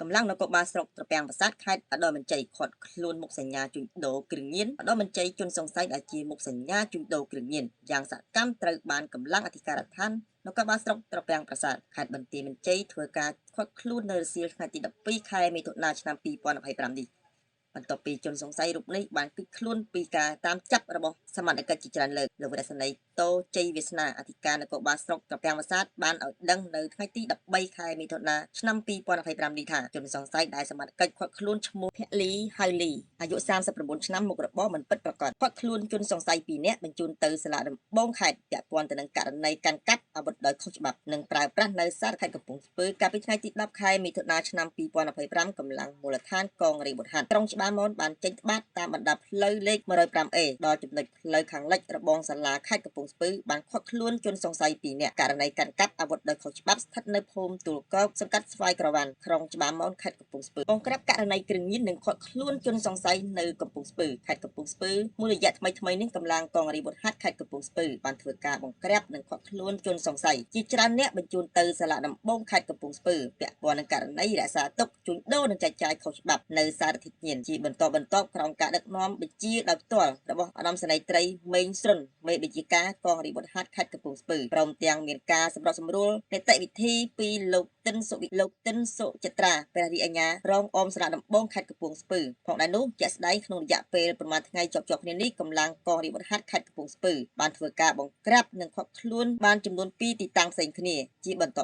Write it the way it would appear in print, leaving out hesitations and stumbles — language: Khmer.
កម្លាំងនគរបាលស្រុកត្រពាំងប្រាសាទខេត្តឧត្តរមានជ័យឃាត់ខ្លួនមុខសញ្ញាជួញដូរគ្រឿងញៀនឧត្តរមានជ័យជនសង្ស័យដែលជាមុខសញ្ញាជួញដូរគ្រឿងញៀនយ៉ាងសកម្មត្រូវបានកម្លាំងអធិការដ្ឋាននគរបាលស្រុកត្រពាំងប្រាសាទខេត្តបន្ទាយមានជ័យធ្វើការឃាត់ខ្លួននៅរសៀលថ្ងៃទី12ខែមិថុនាឆ្នាំ2025នេះបន្ទាប់ពីជនសង្ស័យរូបនេះបានគេចខ្លួនពីការតាមចាប់របស់សមត្ថកិច្ចជាច្រើនលើកលោកវរសេនីតូជ័យវាសនាអធិការនគរបាលស្រុកត្រពាំងប្រាសាទបានឲ្យដឹងនៅថ្ងៃទី13ខែមិថុនាឆ្នាំ2025នេះថាជនសង្ស័យដែលសមត្ថកិច្ចឃាត់ខ្លួនឈ្មោះភលីហៅលីអាយុ39ឆ្នាំមុខរបរមិនពិតប្រាកដឃាត់ខ្លួនជនសង្ស័យ2នាក់បញ្ជូនទៅសាលាដំបងខេត្តពាក់ព័ន្ធទៅនឹងករណីកាន់កាប់អាវុធដោយខុសច្បាប់និងប្រើប្រាស់នៅសារខេត្តកំពង់ស្ពឺកាលពីថ្ងៃទី10ខែមិថុនាឆ្នាំ2025កម្លាំងមូលដ្ឋានកងរាជបុត្រហត្ថក្រុងច្បារមនបានចេញត្បាតតាមបណ្ដាផ្លូវលេខ 105A ដល់ចំណុចផ្លូវខាងលិចរបងសាលាខេត្តកំពង់ស្ពឺបានឃាត់ខ្លួនជនសង្ស័យ2នាក់ករណីកាន់កាប់អាវុធដោយខុសច្បាប់ស្ថិតនៅភូមិទួលគោកសង្កាត់ស្វាយក្រវ៉ាន់ក្រុងច្បារមនខេត្តកំពង់ស្ពឺបង្ក្រាបករណីគ្រឿងញៀននិងឃាត់ខ្លួនជនសង្ស័យនៅកំពង់ស្ពឺខេត្តកំពង់ស្ពឺមួយរយៈថ្មីនេះកម្លាំងកងរាជបុត្រហត្ថខេត្តកំពង់ស្ពឺបានធ្វើការបង្ក្រាបនិងឃាត់ខ្លួនជនសង្ស័យជាច្រើនអ្នកបញ្ជូនទៅសាលាដំបងខេត្តកំពង់ស្ពឺពាក់ព័ន្ធនឹងករណីរក្សាទុកជួញដូរនិងចែកចាយខុសច្បាប់នៅសារធាតុញៀនជាបន្តក្រោមការដឹកនាំបញ្ជាដោយផ្ទាល់របស់ឧត្តមសេនីយ៍ត្រីមេងស្រុនមេបញ្ជាការកងរាជបុត្រហត្ថខេត្តកំពង់ស្ពឺព្រមទាំងមានការសម្របសម្រួលនីតិវិធីពីលោកតិនសុចិត្រាព្រះរាជអាជ្ញារងអមសាលាដំបងខេត្តកំពង់ស្ពឺផងដែរនោះជាក់ស្ដែងក្នុងរយៈពេលប្រមាណថ្ងៃជាប់គ្នានេះកម្លាំងកងរាជបុត្រហត្ថខេត្តកំពង់ស្ពឺបានធ្វើការបង្ក្រាបនិងឃាត់ខ្លួនបានចំនួន2ទីតាំងផ្សេងគ្នាជាបន្ត